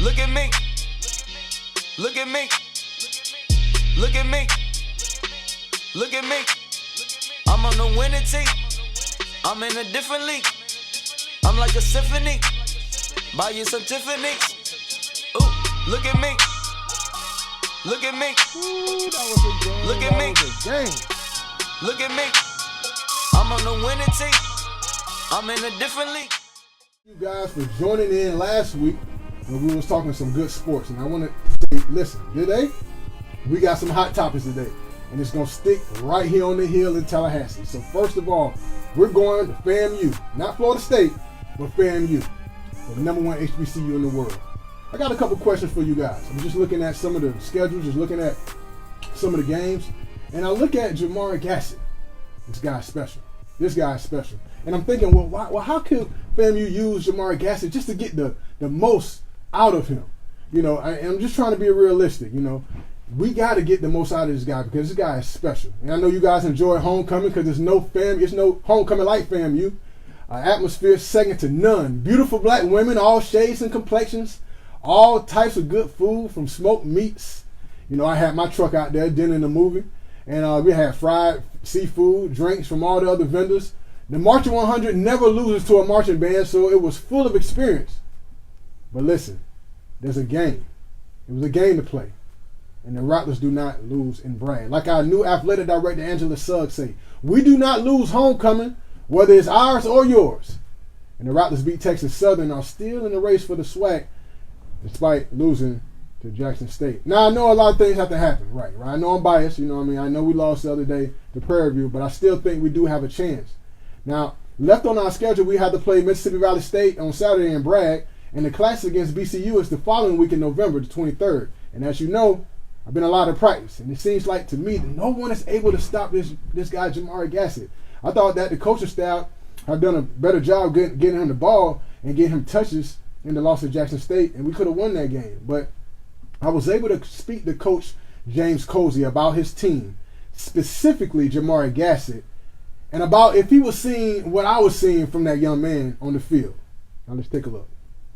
Look at me. Look at me. Look at me. Look at me. I'm on the winning team. I'm in a different league. I'm like a symphony. Buy you some Tiffany's. Ooh, look at me. Look at me. Ooh, that was a game. Look at me. Look at me. I'm on the winning team. I'm in a different league. Thank you guys for joining in last week when we was talking some good sports. And I want to say, listen, today, we got some hot topics today. And it's going to stick right here on the hill in Tallahassee. So first of all, we're going to FAMU. Not Florida State, but FAMU. The number one HBCU in the world. I got a couple questions for you guys. I'm just looking at some of the schedules, just looking at some of the games. And I look at Jamar Gassett. This guy's special. This guy's special. And I'm thinking, well, how could FAMU use Jamar Gassett just to get the most out of him? You know, I'm just trying to be realistic, you know. We got to get the most out of this guy because this guy is special. And I know you guys enjoy homecoming because there's no homecoming like FAMU. Atmosphere second to none. Beautiful black women, all shades and complexions, all types of good food from smoked meats. You know, I had my truck out there, dinner in the movie, and we had fried seafood, drinks from all the other vendors. The Marching 100 never loses to a marching band, so it was full of experience. But listen, there's a game. It was a game to play. And the Rattlers do not lose in brag. Like our new athletic director, Angela Suggs, say, we do not lose homecoming, whether it's ours or yours. And the Rattlers beat Texas Southern, are still in the race for the SWAC, despite losing to Jackson State. Now, I know a lot of things have to happen, right? I know I'm biased, you know what I mean? I know we lost the other day to Prairie View, but I still think we do have a chance. Now, left on our schedule, we have to play Mississippi Valley State on Saturday in Bragg, and the Classic against BCU is the following week in November, the 23rd. And as you know, I've been a lot of practice, and it seems like to me that no one is able to stop this guy, Jamar Gassett. I thought that the coaching staff have done a better job getting him the ball and getting him touches in the loss of Jackson State, and we could have won that game. But I was able to speak to Coach James Cozy about his team, specifically Jamar Gassett, and about if he was seeing what I was seeing from that young man on the field. Now let's take a look.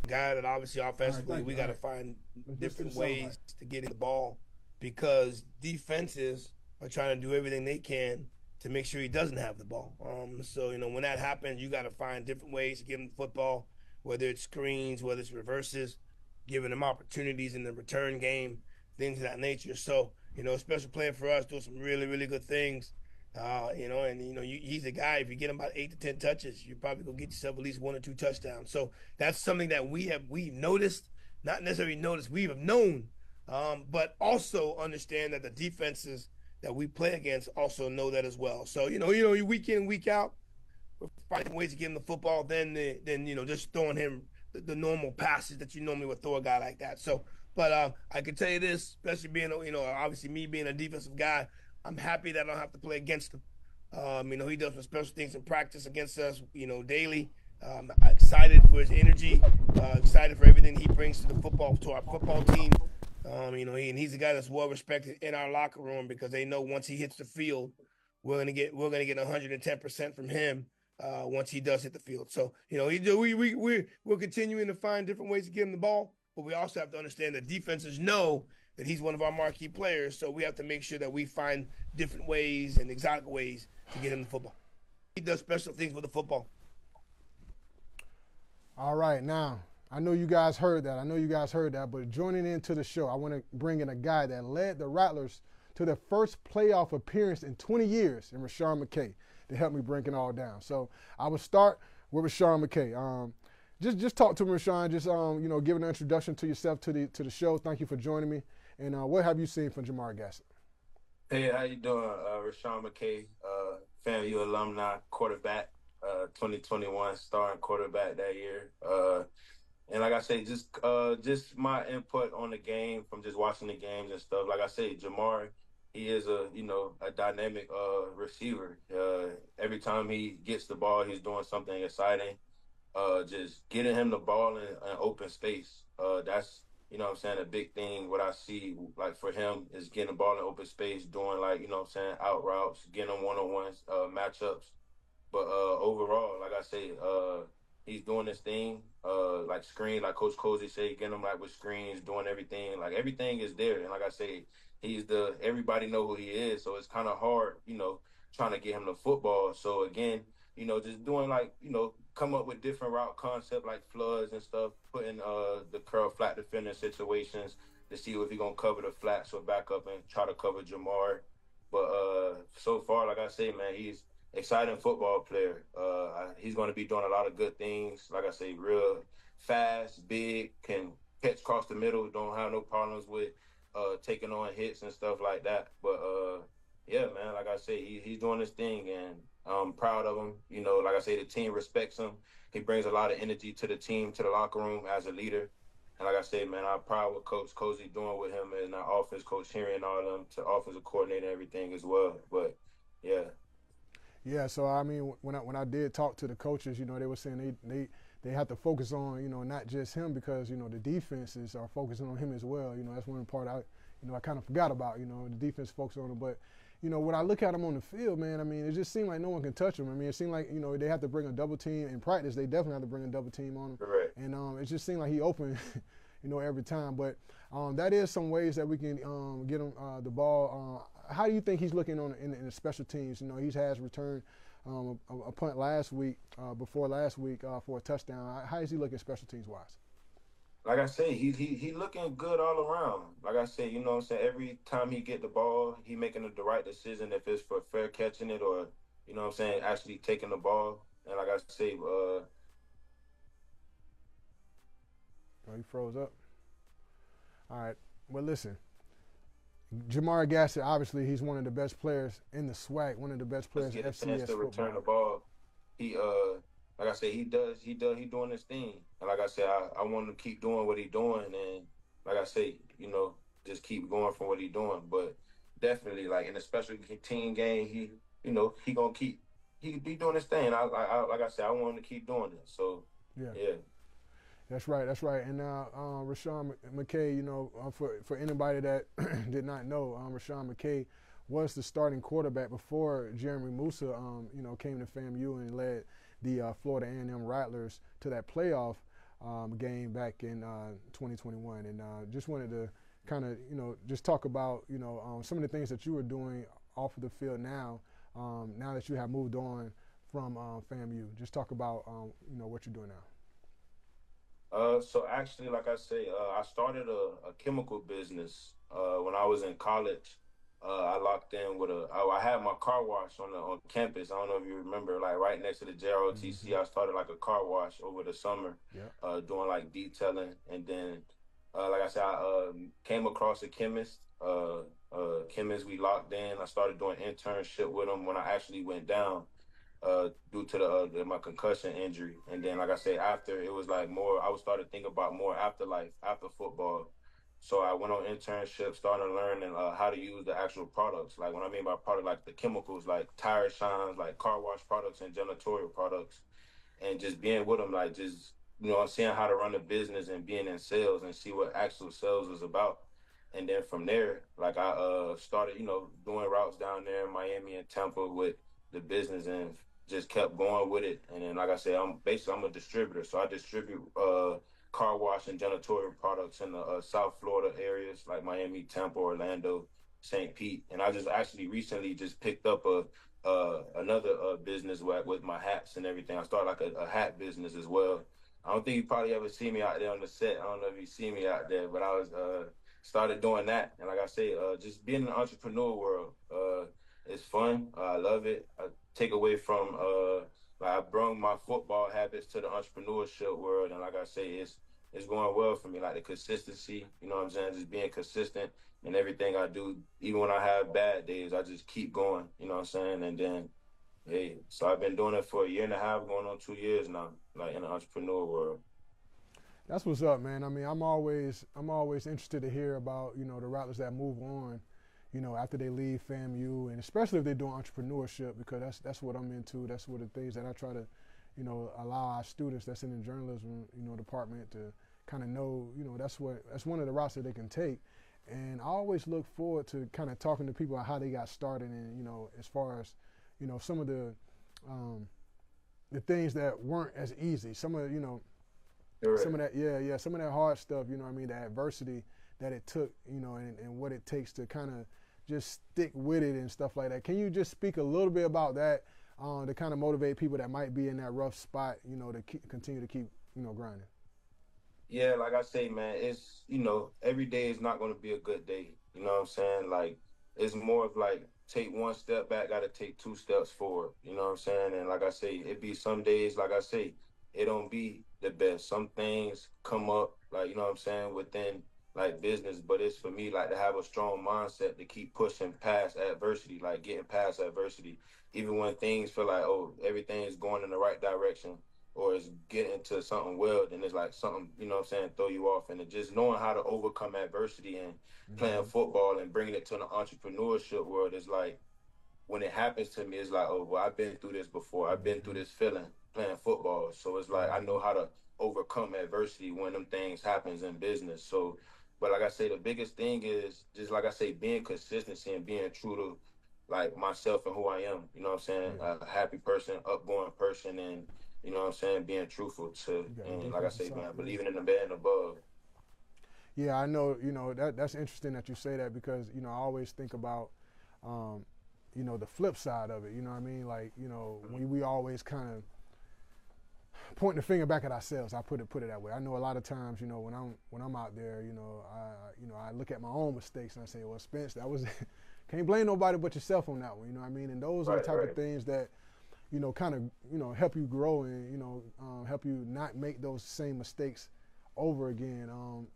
Guy that obviously offensively we got to find different ways to get in the ball because defenses are trying to do everything they can to make sure he doesn't have the ball. So, you know, when that happens, you got to find different ways to give him the football, whether it's screens, whether it's reverses, giving him opportunities in the return game, things of that nature. So, you know, special player for us, doing some really, really good things. You know, and, you know, he's a guy, if you get him about 8 to 10 touches, you're probably going to get yourself at least 1 or 2 touchdowns. So that's something that we've noticed, not necessarily noticed, we have known, but also understand that the defenses that we play against also know that as well. So, you know, week in, week out, we're finding ways to get him the football than you know, just throwing him the normal passes that you normally would throw a guy like that. So, but I can tell you this, especially being, you know, obviously me being a defensive guy, I'm happy that I don't have to play against him. You know, he does some special things in practice against us, you know, daily. I'm excited for his energy, excited for everything he brings to the football, to our football team. You know, he's a guy that's well respected in our locker room because they know once he hits the field, we're gonna get 110% from him once he does hit the field. So, you know, we're continuing to find different ways to get him the ball, but we also have to understand that defenses know that he's one of our marquee players, so we have to make sure that we find different ways and exotic ways to get him the football. He does special things with the football. All right, now, I know you guys heard that. But joining into the show, I want to bring in a guy that led the Rattlers to their first playoff appearance in 20 years, in Rasean McKay, to help me break it all down. So I will start with Rasean McKay. Just talk to me, Rasean. Just you know, give an introduction to yourself to the show. Thank you for joining me. And what have you seen from Jamar Gassett? Hey, how you doing? Rasean McKay, FAMU alumni, quarterback, 2021 starting quarterback that year. And like I say, just my input on the game from just watching the games and stuff. Like I say, Jamar, he is a dynamic receiver. Every time he gets the ball, he's doing something exciting. Just getting him the ball in open space. That's, you know what I'm saying, a big thing. What I see, like, for him is getting the ball in open space, doing, like, you know what I'm saying, out routes, getting them one-on-ones, matchups. But overall, like I say, he's doing this thing, like screen, like Coach Cozy say, getting him like with screens, doing everything. Like everything is there. And like I say, everybody know who he is. So it's kind of hard, trying to get him to football. So again, just doing like, come up with different route concept like floods and stuff, putting the curl flat defender situations to see if he's gonna cover the flats or back up and try to cover Jamar. But so far, like I say, man, he's exciting football player. He's going to be doing a lot of good things. Like I say, real fast, big, can catch across the middle. Don't have no problems with taking on hits and stuff like that. But yeah, man, like I say, he's doing his thing, and I'm proud of him. Like I say, the team respects him. He brings a lot of energy to the team, to the locker room as a leader. And like I say, man, I'm proud what Coach Cozy doing with him and our offense coach Henry and all of them to offensive coordinator and everything as well. But yeah. Yeah, so I mean, when I did talk to the coaches, they were saying they have to focus on, not just him because, the defenses are focusing on him as well. That's one part I kind of forgot about, the defense focus on him. But, when I look at him on the field, man, I mean, it just seemed like no one can touch him. I mean, it seemed like, they have to bring a double team in practice. They definitely have to bring a double team on him. Correct. And it just seemed like he opened, every time. But that is some ways that we can get him the ball. How do you think he's looking in the special teams? He has returned a punt last week, before last week for a touchdown. How is he looking special teams wise? Like I say, he looking good all around. Like I say, what I'm saying, every time he get the ball, he making the right decision if it's for fair catching it or, what I'm saying, actually taking the ball. And like I say, oh, he froze up. All right. Well, listen. Jamar Gassett, obviously, he's one of the best players in the SWAC, one of the best players in FCS football. To return the ball. He like I said, he doing his thing. And like I said, I want him to keep doing what he's doing, and like I say, just keep going from what he's doing. But definitely, like in a special team game, he gonna be doing his thing. I like I said, I want him to keep doing it. So yeah. That's right. And now Rasean McKay, for anybody that did not know, Rasean McKay was the starting quarterback before Jeremy Musa, came to FAMU and led the Florida A&M Rattlers to that playoff game back in 2021. And just wanted to kind of, just talk about, some of the things that you were doing off of the field now that you have moved on from FAMU. Just talk about, what you're doing now. So actually, like I say, I started a chemical business when I was in college. I locked in with I had my car wash on campus. I don't know if you remember, like right next to the JROTC. Mm-hmm. I started like a car wash over the summer, doing like detailing. And then, like I said, I came across a chemist. Chemist we locked in. I started doing internship with him when I actually went down. Due to my concussion injury. And then, like I said, after it was like more, I was started thinking about more afterlife, after football. So I went on internship, started learning how to use the actual products. Like when I mean by product, like the chemicals, like tire shines, like car wash products and janitorial products. And just being with them, like just, seeing how to run a business and being in sales and see what actual sales is about. And then from there, like I started, doing routes down there in Miami and Tampa with the business and just kept going with it. And then, like I said, I'm a distributor. So I distribute car wash and janitorial products in the South Florida areas like Miami, Tampa, Orlando, St. Pete. And I just actually recently just picked up another business with my hats and everything. I started like a hat business as well. I don't think you probably ever see me out there on the set. I don't know if you see me out there, but I was started doing that. And like I say, just being in the entrepreneur world, it's fun. I love it. I take away from I brought my football habits to the entrepreneurship world, and like I say, it's going well for me. Like the consistency, you know what I'm saying? Just being consistent in everything I do. Even when I have bad days, I just keep going. You know what I'm saying? And then, hey, so I've been doing it for a year and a half, going on 2 years now, like in the entrepreneur world. That's what's up, man. I mean, I'm always interested to hear about the Rattlers that move on. After they leave FAMU, and especially if they're doing entrepreneurship, because that's what I'm into. That's one of the things that I try to, allow our students that's in the journalism, department to kind of know, that's one of the routes that they can take. And I always look forward to kind of talking to people about how they got started, and as far as, some of the the things that weren't as easy. Some of Correct. some of that some of that hard stuff. You know what I mean? The adversity that it took. And what it takes to kind of just stick with it and stuff like that. Can you just speak a little bit about that to kind of motivate people that might be in that rough spot? To continue to keep grinding. Yeah, like I say, man, it's, every day is not going to be a good day. You know what I'm saying? Like, it's more of like, take one step back, got to take two steps forward. You know what I'm saying? And like I say, it be some days, like I say, it don't be the best. Some things come up, like, you know what I'm saying, within like business, but it's for me like to have a strong mindset to keep pushing past adversity, like getting past adversity, even when things feel like, oh, everything is going in the right direction or it's getting to something well, then it's like something, you know what I'm saying, throw you off. And just knowing how to overcome adversity and playing football and bringing it to the entrepreneurship world is like, when it happens to me, it's like, oh, well, I've been through this before. I've been through this feeling playing football. So it's like, I know how to overcome adversity when them things happens in business. So, but like I say, the biggest thing is just, like I say, being consistency and being true to like myself and who I am. You know what I'm saying? A happy person, upgoing person, and you know what I'm saying, being truthful to, and like I say, man, believing in the man above. Yeah, I know. That's interesting that you say that because I always think about the flip side of it. You know what I mean? Like we always kind of point the finger back at ourselves. I put it that way. I know a lot of times, when I'm out there, I look at my own mistakes and I say, well, Spence, that was can't blame nobody but yourself on that one. You know what I mean? And those are the type of things that kind of help you grow and help you not make those same mistakes over again.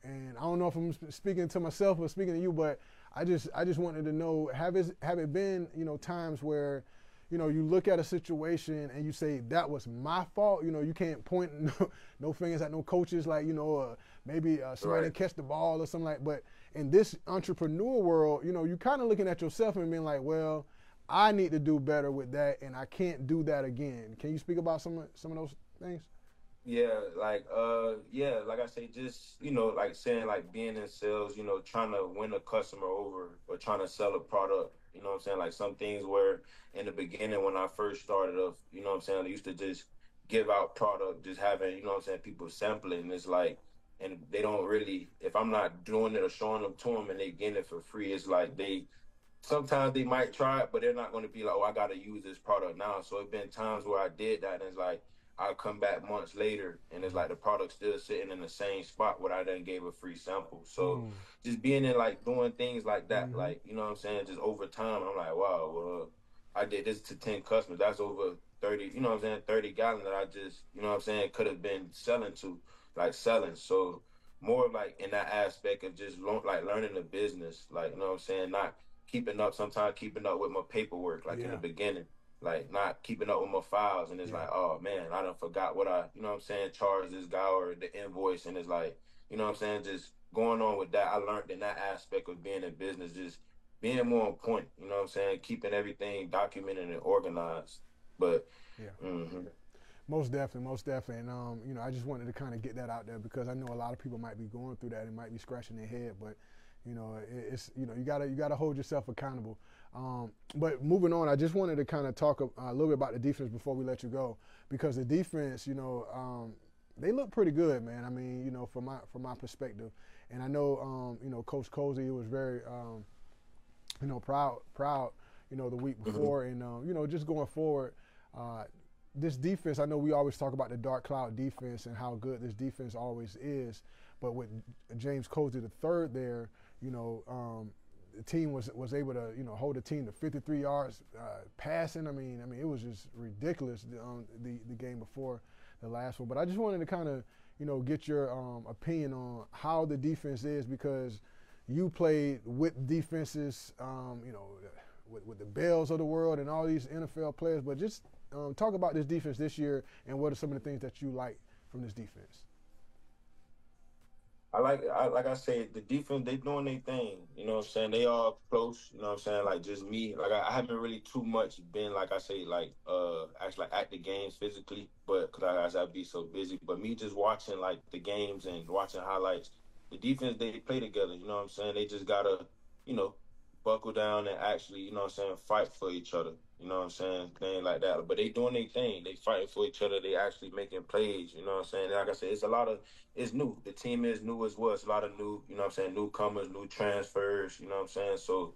And I don't know if I'm speaking to myself or speaking to you, but I just wanted to know, have it been times where you look at a situation and you say that was my fault. You can't point no fingers at no coaches, like maybe somebody didn't catch the ball or something like. But in this entrepreneur world, you're kind of looking at yourself and being like, well, I need to do better with that, and I can't do that again. Can you speak about some of those things? Yeah, like I say, just like saying, like being in sales, trying to win a customer over or trying to sell a product. You know what I'm saying? Like some things where in the beginning when I first started off, you know what I'm saying, I used to just give out product, just having, you know what I'm saying, people sampling. And it's like, and they don't really, if I'm not doing it or showing them to them and they getting it for free, it's like sometimes they might try it, but they're not going to be like, oh, I got to use this product now. So it's been times where I did that, and it's like, I'll come back months later, and it's like the product still sitting in the same spot where I done gave a free sample. So just being in, like, doing things like that, like, you know what I'm saying, just over time, I'm like, wow, well, I did this to 10 customers. That's over 30, you know what I'm saying, 30 gallons that I just, you know what I'm saying, could have been selling. So more of, like, in that aspect of just, learning the business, like, you know what I'm saying, not sometimes keeping up with my paperwork, like in the beginning. Like not keeping up with my files, and it's like, oh man, I done forgot what you know what I'm saying, charged this guy or the invoice, and it's like, you know what I'm saying, just going on with that. I learned in that aspect of being in business, just being more on point, you know what I'm saying, keeping everything documented and organized. But Most definitely, and I just wanted to kind of get that out there because I know a lot of people might be going through that and might be scratching their head, but it's you gotta hold yourself accountable. But moving on, I just wanted to kind of talk a little bit about the defense before we let you go, because the defense, they look pretty good, man. I mean, from my perspective, and I know, Coach Cozy was very, proud, the week before, and just going forward, this defense. I know we always talk about the dark cloud defense and how good this defense always is, but with James Cozy the third there, the team was able to hold the team to 53 yards passing. I mean it was just ridiculous the game before the last one. But I just wanted to kind of get your opinion on how the defense is, because you played with defenses, with the Bells of the world and all these NFL players. But just talk about this defense this year and what are some of the things that you like from this defense. Like I say, the defense, they doing their thing. You know what I'm saying? They all close. You know what I'm saying? Like just me. Like I haven't really too much been, like I say, actually at the games physically, but because I'd be so busy. But me just watching like the games and watching highlights, the defense, they play together. You know what I'm saying? They just gotta, buckle down and actually, fight for each other. You know what I'm saying? Things like that. But they doing their thing. They fighting for each other. They actually making plays. You know what I'm saying? Like I said, it's new. The team is new as well. It's a lot of new, you know what I'm saying, newcomers, new transfers, you know what I'm saying? So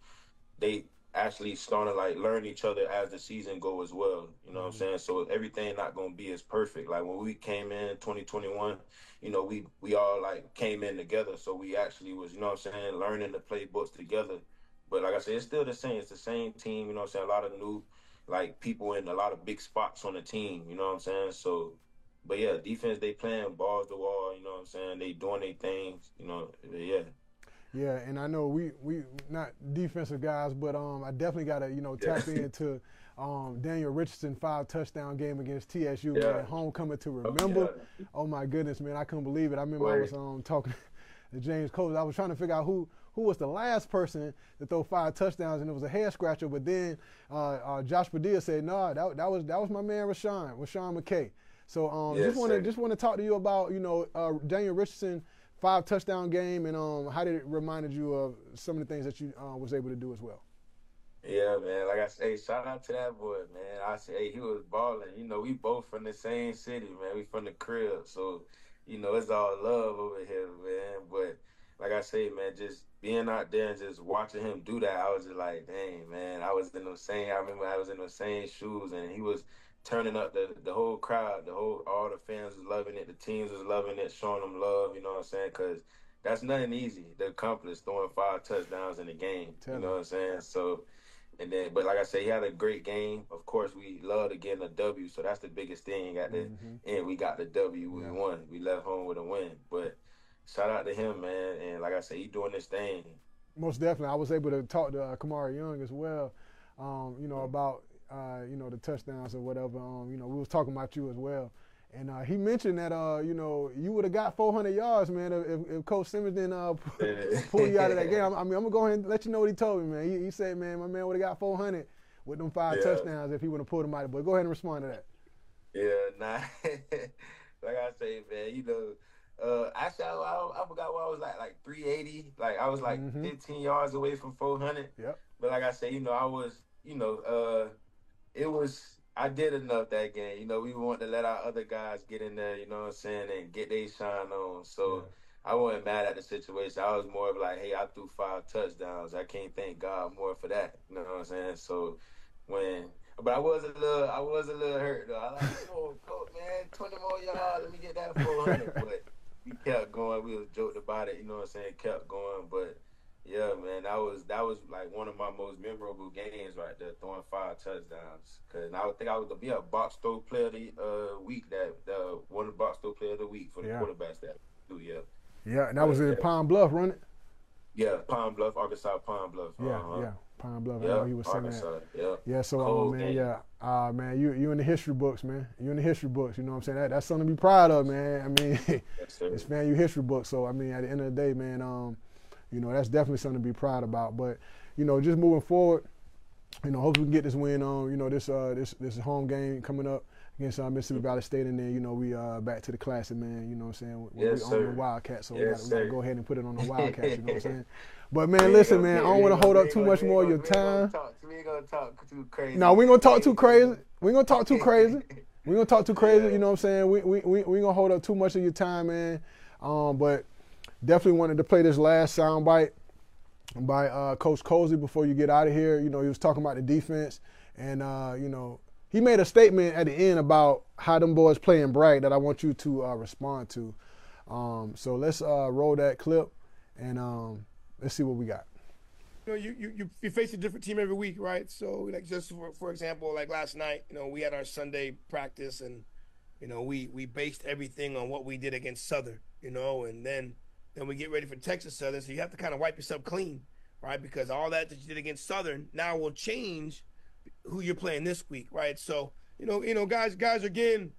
they actually starting to like learn each other as the season go as well. You know what I'm saying? So everything not gonna be as perfect. Like when we came in 2021, you know, we all like came in together. So we actually was, you know what I'm saying, learning the playbooks together. But like I said, it's still the same. It's the same team, you know what I'm saying? A lot of new like people in a lot of big spots on the team, you know what I'm saying? So but yeah, defense they playing balls to wall, you know what I'm saying? They doing their things, you know, yeah. Yeah, and I know we not defensive guys, but I definitely got to tap into Daniel Richardson 5-touchdown game against TSU, man. Homecoming to remember. Oh my goodness, man, I couldn't believe it. I remember I was talking to James Coles. I was trying to figure out who was the last person to throw 5 touchdowns, and it was a head scratcher. But then Josh Padilla said, "No, that was my man Rasean McKay." So just want to talk to you about Daniel Richardson 5-touchdown game, and how did it reminded you of some of the things that you was able to do as well? Yeah, man. Like I say, shout out to that boy, man. I say, hey, he was balling. You know, we both from the same city, man. We from the crib, so it's all love over here, man. But like I say, man, just being out there and just watching him do that, I was just like, dang, man. I remember I was in those same shoes, and he was turning up the whole crowd, all the fans was loving it, the teams was loving it, showing them love. You know what I'm saying? Because that's nothing easy to accomplish, throwing 5 touchdowns in a game. You know what I'm saying? So. And then, but like I said, he had a great game. Of course, we love to get a W, so that's the biggest thing. And we got the W. We won. We left home with a win. But shout out to him, man. And like I said, he doing this thing. Most definitely. I was able to talk to Kamari Young as well, about the touchdowns or whatever. We was talking about you as well. And he mentioned that, you would have got 400 yards, man, if Coach Simmons didn't pull you out of that game. I'm going to go ahead and let you know what he told me, man. He said, man, my man would have got 400 with them 5 touchdowns if he would have pulled them out. But go ahead and respond to that. Yeah, nah. Like I say, man, actually, I forgot what I was like 380. Like, I was like 15 yards away from 400. Yep. But like I say, I was, I did enough that game. We want to let our other guys get in there, you know what I'm saying, and get their shine on. So I wasn't mad at the situation. I was more of like, hey, I threw 5 touchdowns. I can't thank God more for that. You know what I'm saying? So but I was a little hurt though. I like, coach, man, 20 more yards. Let me get that 400. But we kept going. We was joked about it. You know what I'm saying? Kept going, but. Yeah, man, that was like one of my most memorable games right there, throwing 5 touchdowns. Cause I would think I was gonna be a box throw player of the week. One of the box throw player of the week for the quarterbacks that do. Yeah, and that was in Pine Bluff, wasn't it? Yeah, Pine Bluff, Arkansas, Pine Bluff. Yeah, Pine Bluff. I know he was saying Arkansas, that. Yeah, so man, man, you in the history books, man. You in the history books. You know what I'm saying? That's something to be proud of, man. I mean, it's FAMU history books. So I mean, at the end of the day, man, that's definitely something to be proud about. But, just moving forward, hopefully we can get this win on, this home game coming up against Mississippi Valley State. And then, we back to the classic, man. You know what I'm saying? We on the Wildcats, so we got to go ahead and put it on the Wildcats, you know what I'm saying? But, man, listen, man, I don't want to hold up too much more of your time. We ain't going to talk too crazy. No, we ain't going to talk too crazy. We ain't going to talk too crazy. We ain't going to talk too crazy, you know what I'm saying? We ain't going to hold up too much of your time, man. But definitely wanted to play this last soundbite by Coach Colsey before you get out of here. He was talking about the defense, and he made a statement at the end about how them boys play in Bragg that I want you to respond to. So let's roll that clip, and let's see what we got. You face a different team every week, right? So like just for example, like last night, we had our Sunday practice, and we based everything on what we did against Southern, and then we get ready for Texas Southern, so you have to kind of wipe yourself clean, right? Because all that you did against Southern now will change who you're playing this week, right? So, guys are getting,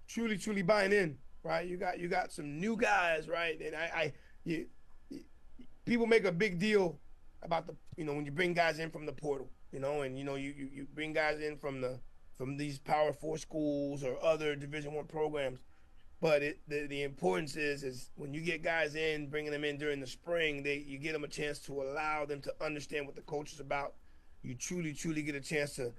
truly buying in, right? You got some new guys, right? And people make a big deal about when you bring guys in from the portal, and you bring guys in from these Power 4 schools or other Division I programs. But the importance is when you get guys in, bringing them in during the spring, you get them a chance to allow them to understand what the coach is about, you truly, truly get a chance to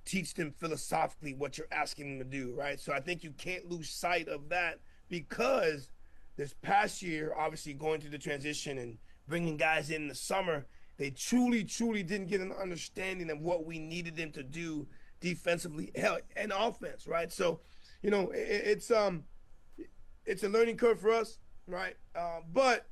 teach them philosophically what you're asking them to do, right? So I think you can't lose sight of that, because this past year, obviously going through the transition and bringing guys in the summer, they truly, truly didn't get an understanding of what we needed them to do defensively and offense, right? So, it's a learning curve for us, right? But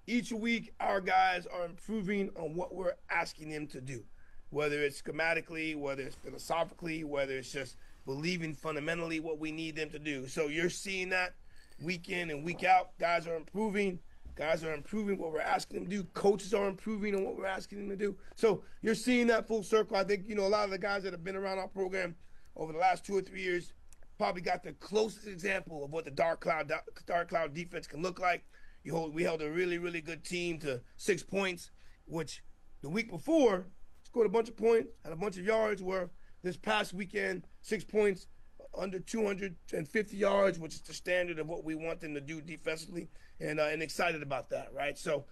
each week, our guys are improving on what we're asking them to do, whether it's schematically, whether it's philosophically, whether it's just believing fundamentally what we need them to do. So you're seeing that week in and week out. Guys are improving. Guys are improving what we're asking them to do. Coaches are improving on what we're asking them to do. So you're seeing that full circle. I think, a lot of the guys that have been around our program over the last 2 or 3 years probably got the closest example of what the dark cloud defense can look like. We held a really, really good team to 6 points, which the week before scored a bunch of points, had a bunch of yards, where this past weekend, 6 points, under 250 yards, which is the standard of what we want them to do defensively, and excited about that, right? So,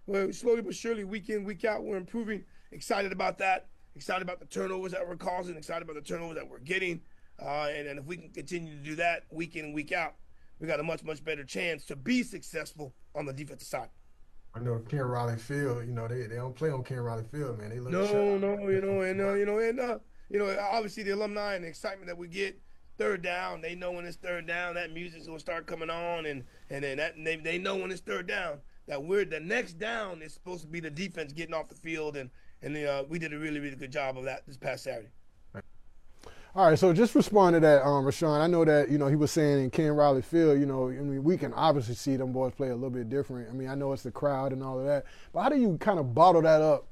we're slowly but surely, week in, week out, we're improving. Excited about that. Excited about the turnovers that we're causing. Excited about the turnovers that we're getting. And if we can continue to do that week in and week out, we got a much, much better chance to be successful on the defensive side. I know Ken Riley Field, they don't play on Ken Riley Field, man. They look obviously the alumni and the excitement that we get, third down, they know when it's third down, that music's gonna start coming on, and then they know when it's third down that the next down is supposed to be the defense getting off the field, and we did a really, really good job of that this past Saturday. All right, so just respond to that, Rashawn. I know that, he was saying in Ken Riley Field, we can obviously see them boys play a little bit different. I mean, I know it's the crowd and all of that, but how do you kind of bottle that up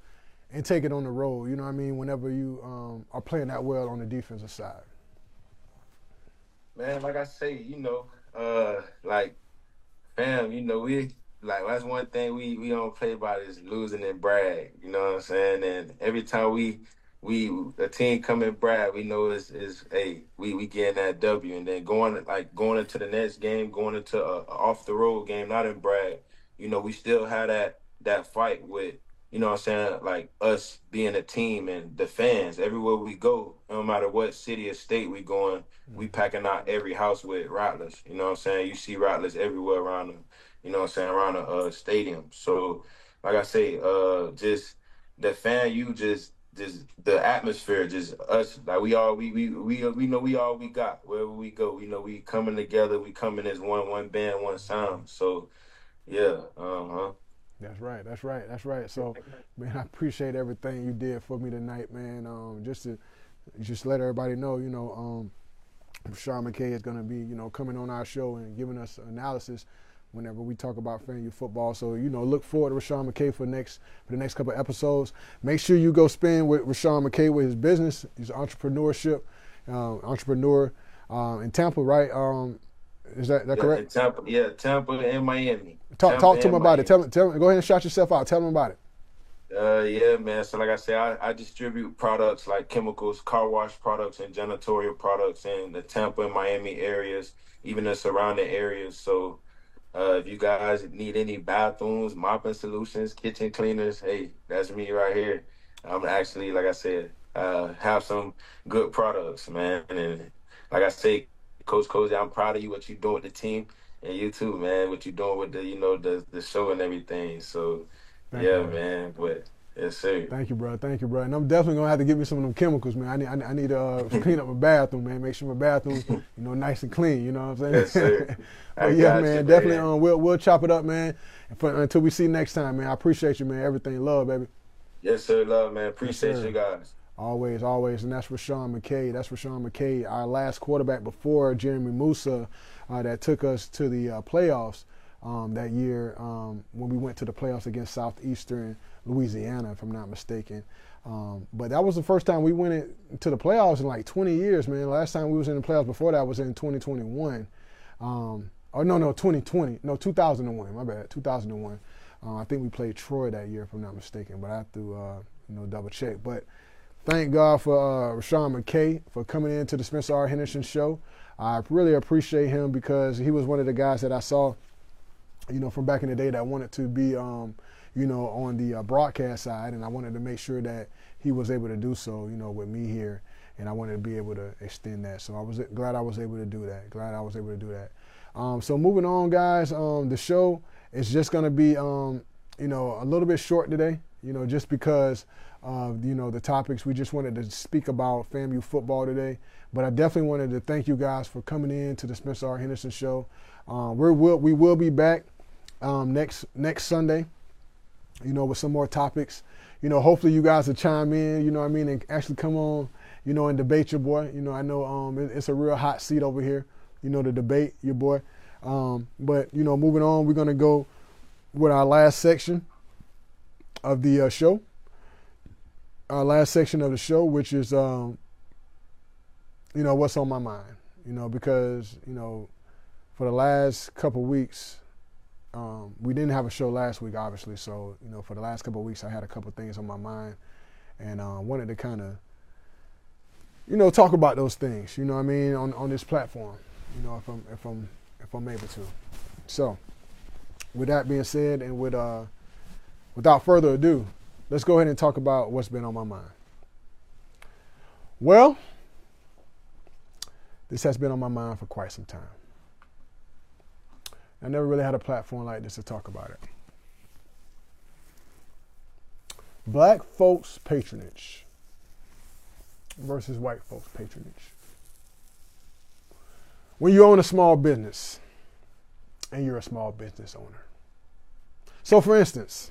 and take it on the road, whenever you are playing that well on the defensive side? Man, like I say, fam, that's one thing we don't play about is losing and brag, you know what I'm saying? And every time a team come and brag, we know we getting that W, and then going into the next game, going into a off the road game, not in brag, we still have that fight with, what I'm saying, like us being a team and the fans everywhere we go, no matter what city or state we going, we packing out every house with Rattlers. You know what I'm saying? You see Rattlers everywhere around them, around the stadium. So, like I say, just the fan, just the atmosphere, just us, like we know we all we got wherever we go. We coming together, we coming as one band, one sound. So, yeah, That's right. So, man, I appreciate everything you did for me tonight, man. Just let everybody know, Rasean McKay is going to be, coming on our show and giving us analysis whenever we talk about FAMU football. So, look forward to Rasean McKay for the next couple of episodes. Make sure you go spend with Rasean McKay with his business. He's an entrepreneur in Tampa, right? Is that correct? Tampa and Miami. Talk to him about it. Tell him, go ahead and shout yourself out. Tell him about it. Yeah, man. So like I said, I distribute products like chemicals, car wash products, and janitorial products in the Tampa and Miami areas, even the surrounding areas. So if you guys need any bathrooms, mopping solutions, kitchen cleaners, hey, that's me right here. I'm actually, like I said, have some good products, man. And like I say, Coach Cozy, I'm proud of you, what you're doing with the team, and you too, man, what you're doing with the show and everything. So, Thank you, man. But yes, sir. Thank you, bro. And I'm definitely gonna have to give me some of them chemicals, man. I need to clean up my bathroom, man. Make sure my bathroom's nice and clean. You know what I'm saying? Yes, sir. But yeah, man, definitely. We'll chop it up, man. Until we see you next time, man. I appreciate you, man. Everything, love, baby. Yes, sir. Love, man. Appreciate you guys. Always. And that's Rasean McKay. Our last quarterback before Jeremy Musa, that took us to the playoffs that year when we went to the playoffs against Southeastern Louisiana, if I'm not mistaken. But that was the first time we went into the playoffs in like 20 years, man. Last time we was in the playoffs before that was in 2021. 2020. No, 2001. My bad, 2001. I think we played Troy that year, if I'm not mistaken. But I have to double check. But thank God for Rasean McKay for coming into the Spencer R. Henderson Show. I really appreciate him because he was one of the guys that I saw, from back in the day that wanted to be, on the broadcast side, and I wanted to make sure that, he was able to do so, with me here, and I wanted to be able to extend that. So I was glad I was able to do that. So moving on, guys, the show is just going to be, a little bit short today, just because of, the topics. We just wanted to speak about FAMU football today. But I definitely wanted to thank you guys for coming in to the Spencer R. Henderson Show. We will be back next Sunday, with some more topics. Hopefully you guys will chime in, and actually come on, and debate your boy. I know it's a real hot seat over here, to debate your boy. But, moving on, we're going to go with our last section of the show. Our last section of the show, which is, what's on my mind, because, for the last couple weeks, we didn't have a show last week, obviously. So, for the last couple of weeks, I had a couple things on my mind, and wanted to kind of, talk about those things. On this platform. If I'm able to. So, with that being said, and without further ado, let's go ahead and talk about what's been on my mind. Well, this has been on my mind for quite some time. I never really had a platform like this to talk about it. Black folks' patronage versus white folks' patronage. When you own a small business and you're a small business owner. So, for instance,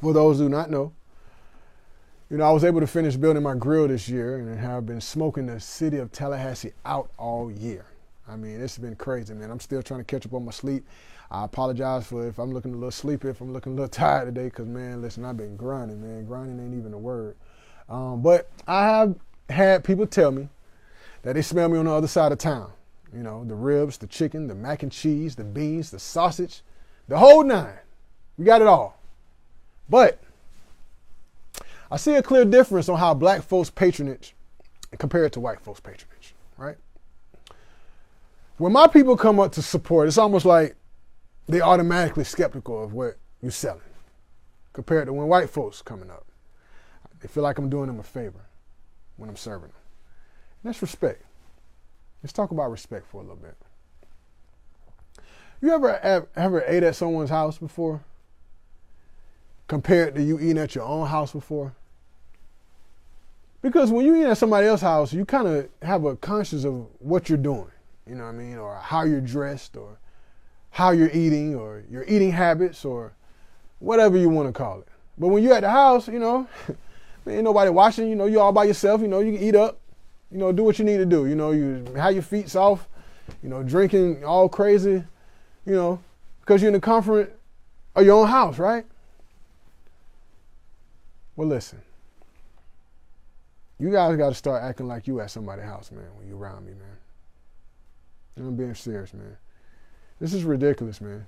for those who do not know, I was able to finish building my grill this year and have been smoking the city of Tallahassee out all year. I mean, it's been crazy, man. I'm still trying to catch up on my sleep. I apologize for if I'm looking a little sleepy, if I'm looking a little tired today, because, man, listen, I've been grinding, man. Grinding ain't even a word. But I have had people tell me that they smell me on the other side of town. The ribs, the chicken, the mac and cheese, the beans, the sausage, the whole nine. We got it all. But I see a clear difference on how black folks patronage compared to white folks patronage, right? When my people come up to support, it's almost like they automatically skeptical of what you're selling compared to when white folks coming up. They feel like I'm doing them a favor when I'm serving them. And that's respect. Let's talk about respect for a little bit. You ever ate at someone's house before compared to you eating at your own house before? Because when you eat at somebody else's house, you kind of have a conscience of what you're doing, or how you're dressed, or how you're eating, or your eating habits, or whatever you want to call it. But when you're at the house, ain't nobody watching, you're all by yourself, you can eat up, do what you need to do, you have your feet soft, drinking all crazy, because you're in the comfort of your own house, right? Well, listen. You guys got to start acting like you at somebody's house, man, when you around me, man. I'm being serious, man. This is ridiculous, man.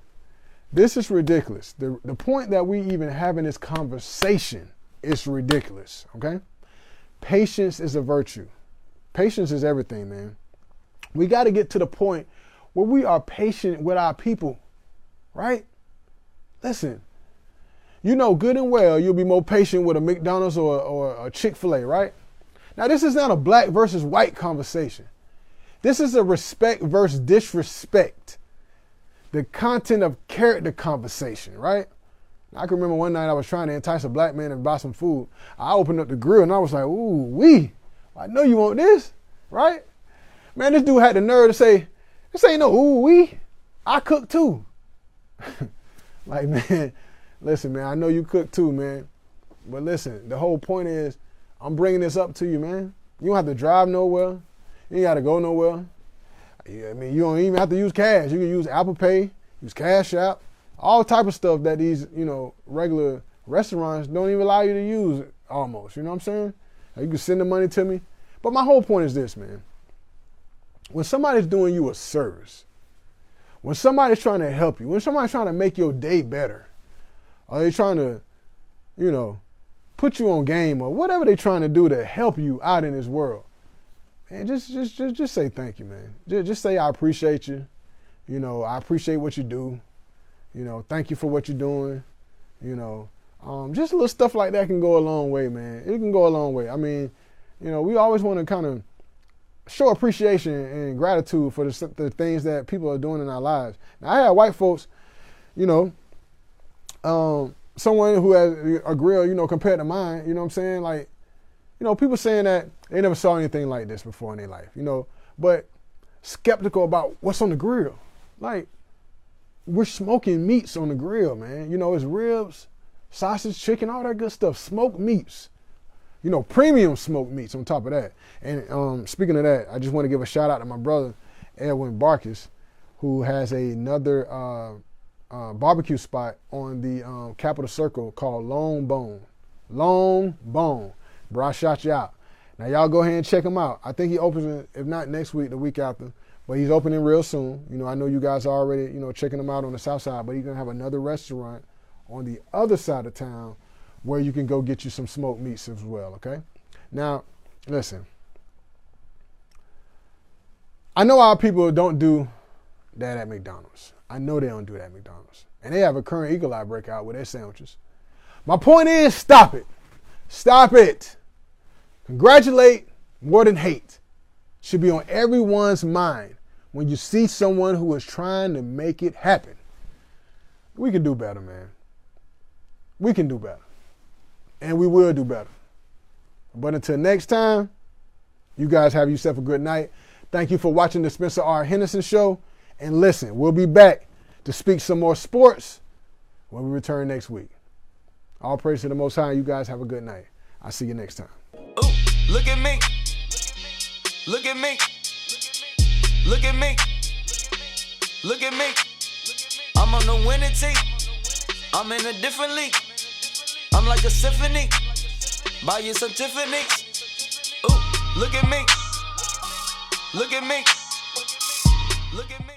This is ridiculous. The point that we even having this conversation is ridiculous, okay? Patience is a virtue. Patience is everything, man. We got to get to the point where we are patient with our people, right? Listen, good and well you'll be more patient with a McDonald's or a Chick-fil-A, right? Now, this is not a black versus white conversation. This is a respect versus disrespect. The content of character conversation, right? I can remember one night I was trying to entice a black man to buy some food. I opened up the grill and I was like, ooh, I know you want this, right? Man, this dude had the nerve to say, this ain't no ooh, I cook too. Like, man, listen, man, I know you cook too, man. But listen, the whole point is, I'm bringing this up to you, man. You don't have to drive nowhere. You ain't got to go nowhere. I mean, you don't even have to use cash. You can use Apple Pay, use Cash App, all type of stuff that these, regular restaurants don't even allow you to use almost. You know what I'm saying? You can send the money to me. But my whole point is this, man. When somebody's doing you a service, when somebody's trying to help you, when somebody's trying to make your day better, or they're trying to, put you on game or whatever they're trying to do to help you out in this world, man, just say thank you, man. Just say I appreciate you. I appreciate what you do. Thank you for what you're doing. Just little stuff like that can go a long way, man. It can go a long way. I mean, we always want to kind of show appreciation and gratitude for the things that people are doing in our lives. Now, I had white folks, someone who has a grill, compared to mine, you know what I'm saying? Like, people saying that they never saw anything like this before in their life, but skeptical about what's on the grill. Like, we're smoking meats on the grill, man. It's ribs, sausage, chicken, all that good stuff. Smoked meats. Premium smoked meats on top of that. And speaking of that, I just want to give a shout out to my brother, Edwin Barkis, who has another barbecue spot on the Capitol Circle called Long Bone. Long Bone. Bro, I shout you out. Now, y'all go ahead and check him out. I think he opens, if not next week, the week after. But he's opening real soon. I know you guys are already, checking him out on the south side, but he's going to have another restaurant on the other side of town where you can go get you some smoked meats as well, okay? Now, listen. I know our people don't do that at McDonald's. I know they don't do that at McDonald's. And they have a current eagle eye breakout with their sandwiches. My point is, stop it. Stop it. Congratulate more than hate. Should be on everyone's mind when you see someone who is trying to make it happen. We can do better, man. We can do better. And we will do better. But until next time, you guys have yourself a good night. Thank you for watching the Spencer R. Henderson Show. And listen, we'll be back to speak some more sports when we return next week. All praise to the Most High. You guys have a good night. I'll see you next time. Ooh, look at me. Look at me. Look at me. Look at me. I'm on the winning team. I'm in a different league. I'm like a symphony. Buy you some Tiffany's. Ooh, look at me. Look at me. Look at me.